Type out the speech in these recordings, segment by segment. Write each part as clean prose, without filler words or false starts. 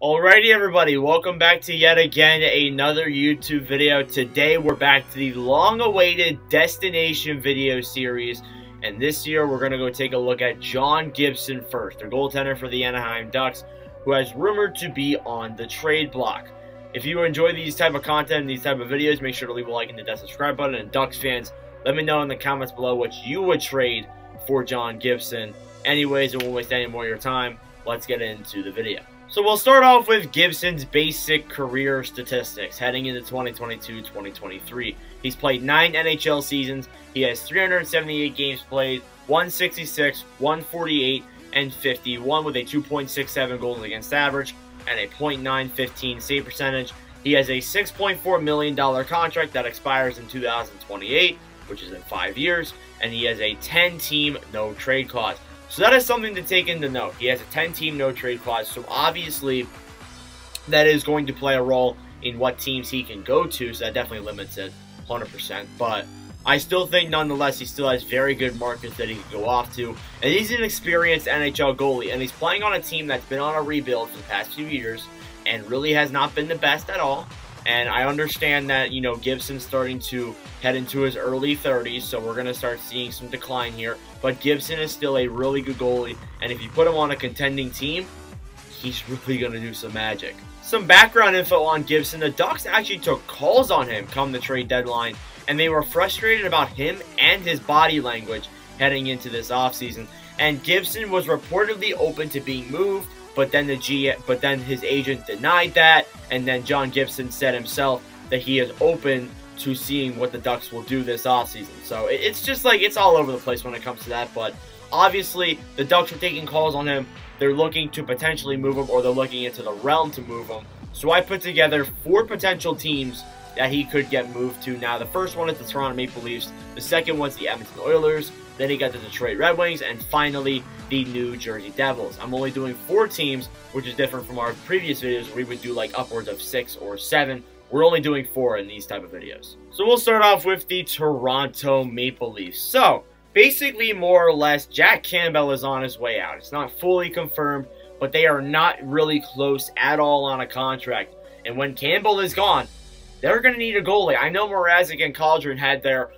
Alrighty everybody, welcome back to yet again another YouTube video. Today we're back to the long-awaited Destination video series, and this year we're going to go take a look at John Gibson first, their goaltender for the Anaheim Ducks, who has rumored to be on the trade block. If you enjoy these type of content and these type of videos, make sure to leave a like and hit that subscribe button. And Ducks fans, let me know in the comments below what you would trade for John Gibson. Anyways, it won't waste any more of your time. Let's get into the video. So we'll start off with Gibson's basic career statistics heading into 2022-2023. He's played 9 NHL seasons. He has 378 games played, 166, 148, and 51 with a 2.67 goals against average and a .915 save percentage. He has a $6.4 million contract that expires in 2028, which is in 5 years, and he has a 10-team no-trade clause. So that is something to take into note. He has a 10-team no-trade clause, so obviously that is going to play a role in what teams he can go to, so that definitely limits it 100%. But I still think, nonetheless, he still has very good markets that he can go off to. And he's an experienced NHL goalie, and he's playing on a team that's been on a rebuild for the past few years and really has not been the best at all. And I understand that, you know, Gibson's starting to head into his early 30s, so we're going to start seeing some decline here. But Gibson is still a really good goalie, and if you put him on a contending team, he's really going to do some magic. Some background info on Gibson. The Ducks actually took calls on him come the trade deadline, and they were frustrated about him and his body language heading into this offseason. And Gibson was reportedly open to being moved, but then his agent denied that, and then John Gibson said himself that he is open to seeing what the Ducks will do this offseason. So it's just like, it's all over the place when it comes to that, but obviously the Ducks are taking calls on him. They're looking to potentially move him, or they're looking into the realm to move him. So I put together 4 potential teams that he could get moved to. Now, the first one is the Toronto Maple Leafs, the second one's the Edmonton Oilers, then he got the Detroit Red Wings, and finally the New Jersey Devils. I'm only doing 4 teams, which is different from our previous videos where we would do like upwards of 6 or 7. We're only doing 4 in these type of videos. So we'll start off with the Toronto Maple Leafs. So basically, more or less, Jack Campbell is on his way out. It's not fully confirmed, but they are not really close at all on a contract. And when Campbell is gone, they're going to need a goalie. I know Mrazek and Kallgren had their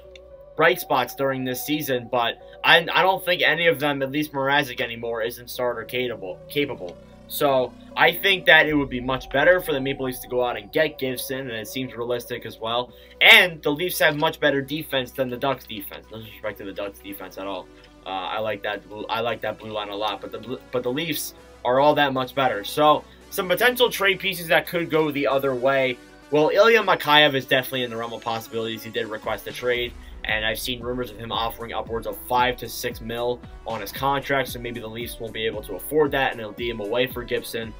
bright spots during this season, but I don't think any of them, at least Mrazek anymore, isn't starter capable. So I think that it would be much better for the Maple Leafs to go out and get Gibson, and it seems realistic as well. And the Leafs have much better defense than the Ducks defense. No disrespect to the Ducks defense at all. I like that blue line a lot, but the Leafs are all that much better. So some potential trade pieces that could go the other way. Well, Ilya Mikheyev is definitely in the realm of possibilities. He did request a trade, and I've seen rumors of him offering upwards of $5 to $6 mil on his contract, so maybe the Leafs won't be able to afford that, and they'll D him away for Gibson.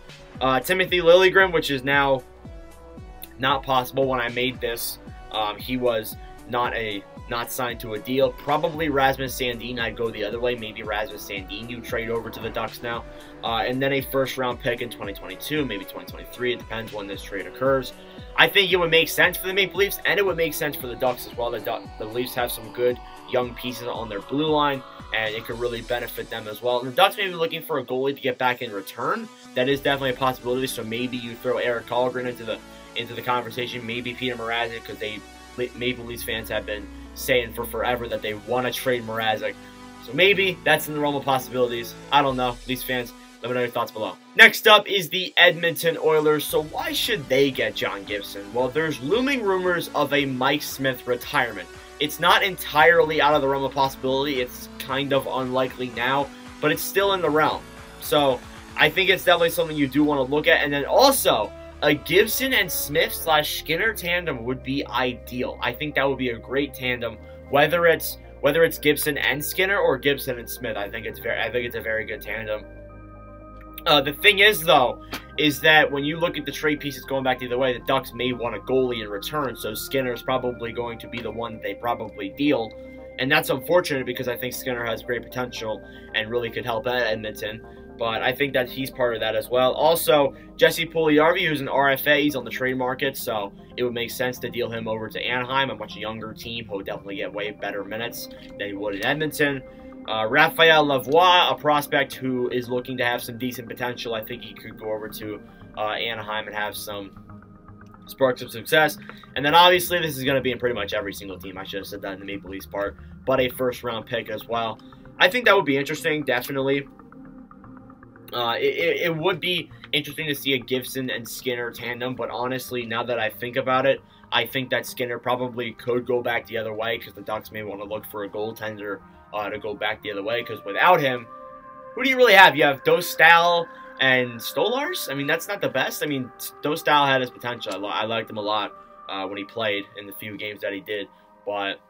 Timothy Liljegren, which is now not possible. When I made this, he was not signed to a deal. Probably Rasmus Sandin. I'd go the other way. Maybe Rasmus Sandin you trade over to the Ducks now. And then a first-round pick in 2022, maybe 2023. It depends when this trade occurs. I think it would make sense for the Maple Leafs, and it would make sense for the Ducks as well. The Leafs have some good young pieces on their blue line, and it could really benefit them as well. And the Ducks may be looking for a goalie to get back in return. That is definitely a possibility, so maybe you throw Erik Kallgren into the conversation, maybe Peter Mrazek, because Maple Leafs fans have been saying for forever that they want to trade Mrazek. So maybe that's in the realm of possibilities. I don't know. Leafs fans, let me know your thoughts below. Next up is the Edmonton Oilers. So why should they get John Gibson? Well, there's looming rumors of a Mike Smith retirement. It's not entirely out of the realm of possibility. It's kind of unlikely now, but it's still in the realm. So I think it's definitely something you do want to look at. And then also, a Gibson and Smith/Skinner tandem would be ideal. I think that would be a great tandem, whether it's Gibson and Skinner or Gibson and Smith. I think it's a very good tandem. The thing is, though, is that when you look at the trade pieces going back the other way, the Ducks may want a goalie in return, so Skinner's probably going to be the one that they probably deal. And that's unfortunate because I think Skinner has great potential and really could help at Edmonton. But I think that he's part of that as well. Also, Jesse Puljujarvi, who's an RFA, he's on the trade market, so it would make sense to deal him over to Anaheim, a much younger team who would definitely get way better minutes than he would in Edmonton. Raphael Lavoie, a prospect who is looking to have some decent potential. I think he could go over to Anaheim and have some sparks of success. And then obviously this is going to be in pretty much every single team. I should have said that in the Maple Leafs part. But a first-round pick as well. I think that would be interesting, definitely. It would be interesting to see a Gibson and Skinner tandem. But honestly, now that I think about it, I think that Skinner probably could go back the other way because the Ducks may want to look for a goaltender to go back the other way. Because without him, who do you really have? You have Dostal and Stolars? I mean, that's not the best. I mean, Dostal had his potential. I liked him a lot when he played in the few games that he did. But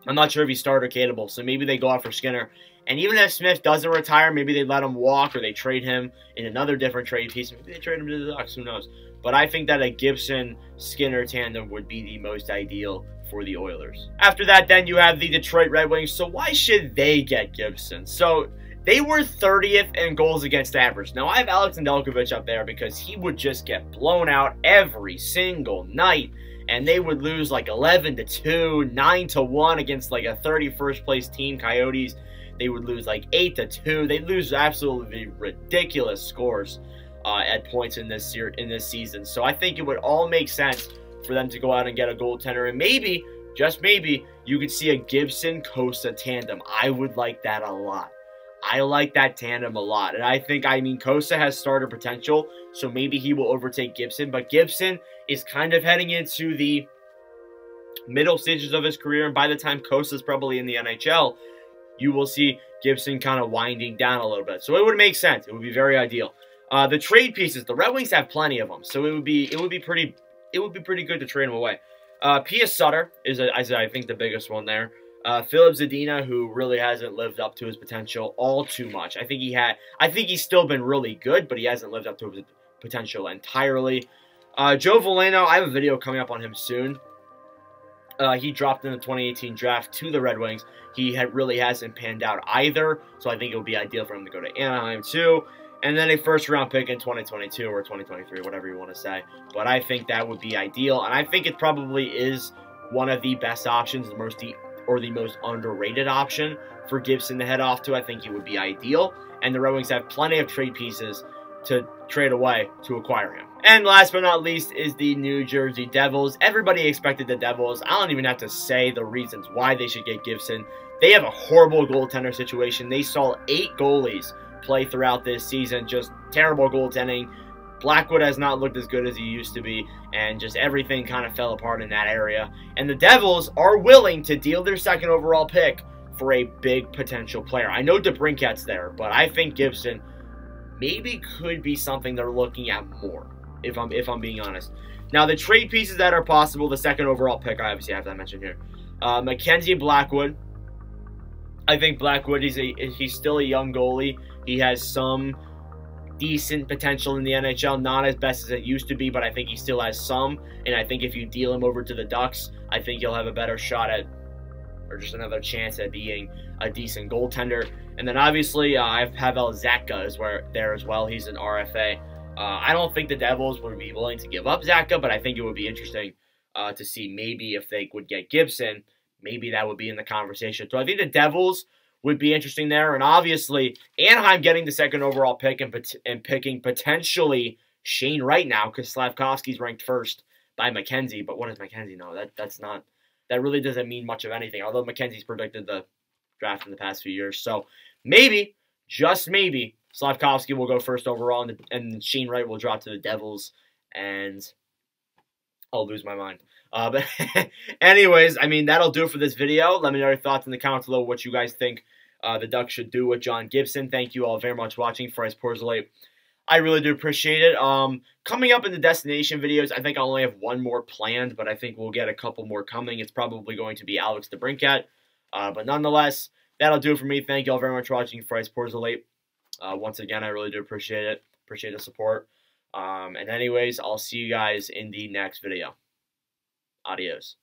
I'm not sure if he's starter capable. So maybe they go out for Skinner. And even if Smith doesn't retire, maybe they let him walk or they trade him in another different trade piece. Maybe they trade him to the Ducks. Who knows? But I think that a Gibson-Skinner tandem would be the most ideal for the Oilers. After that, then you have the Detroit Red Wings. So why should they get Gibson? So they were 30th in goals against average. Now, I have Alex Nedeljkovic up there because he would just get blown out every single night. And they would lose like 11-2, 9-1 against like a 31st place team, Coyotes. They would lose like 8-2. They'd lose absolutely ridiculous scores at points in this season. So I think it would all make sense for them to go out and get a goaltender. And maybe, just maybe, you could see a Gibson-Cossa tandem. I would like that a lot. I like that tandem a lot. And I mean, Cossa has starter potential, so maybe he will overtake Gibson. But Gibson is kind of heading into the middle stages of his career. And by the time Cossa's probably in the NHL, you will see Gibson kind of winding down a little bit. So it would make sense. It would be very ideal. The trade pieces, the Red Wings have plenty of them. So it would be pretty good to trade them away. P.S. Sutter is, I think, the biggest one there. Filip Zadina, who really hasn't lived up to his potential all too much. I think he's still been really good, but he hasn't lived up to his potential entirely. Joe Veleno, I have a video coming up on him soon. He dropped in the 2018 draft to the Red Wings. He really hasn't panned out either, so I think it would be ideal for him to go to Anaheim too. And then a first-round pick in 2022 or 2023, whatever you want to say. But I think that would be ideal, and I think it probably is one of the best options, the most underrated option for Gibson to head off to. I think it would be ideal, and the Red Wings have plenty of trade pieces to trade away to acquire him. And last but not least is the New Jersey Devils. Everybody expected the Devils. I don't even have to say the reasons why they should get Gibson. They have a horrible goaltender situation. They saw 8 goalies play throughout this season. Just terrible goaltending. Blackwood has not looked as good as he used to be, and just everything kind of fell apart in that area. And the Devils are willing to deal their second overall pick for a big potential player. I know DeBrincat's there, but I think Gibson maybe could be something they're looking at more, if I'm being honest. Now, the trade pieces that are possible, the second overall pick, I obviously have that mentioned here. Mackenzie Blackwood. I think Blackwood, he's still a young goalie. He has some decent potential in the NHL, not as best as it used to be, but I think he still has some. And I think if you deal him over to the Ducks, I think he'll have a better shot at, or just another chance at being a decent goaltender. And then obviously I have Pavel Zacha is there as well. He's an RFA. I don't think the Devils would be willing to give up Zacha, but I think it would be interesting to see maybe if they would get Gibson, maybe that would be in the conversation. So I think the Devils would be interesting there. And obviously, Anaheim getting the second overall pick and picking potentially Shane Wright now, because Slavkovsky's ranked first by Mackenzie. But what does Mackenzie know? That really doesn't mean much of anything, although Mackenzie's predicted the draft in the past few years. So maybe, just maybe, Slavkovsky will go first overall, and Shane Wright will drop to the Devils, and I'll lose my mind. But anyways, I mean, that'll do it for this video. Let me know your thoughts in the comments below, what you guys think the Ducks should do with John Gibson. Thank you all very much for watching. For Porzolate, I really do appreciate it. Coming up in the destination videos, I think I only have one more planned, but I think we'll get a couple more coming. It's probably going to be Alex DeBrincat. But nonetheless, that'll do it for me. Thank you all very much for watching. For Porzolate, once again, I really do appreciate it. Appreciate the support. And anyways, I'll see you guys in the next video. Adios.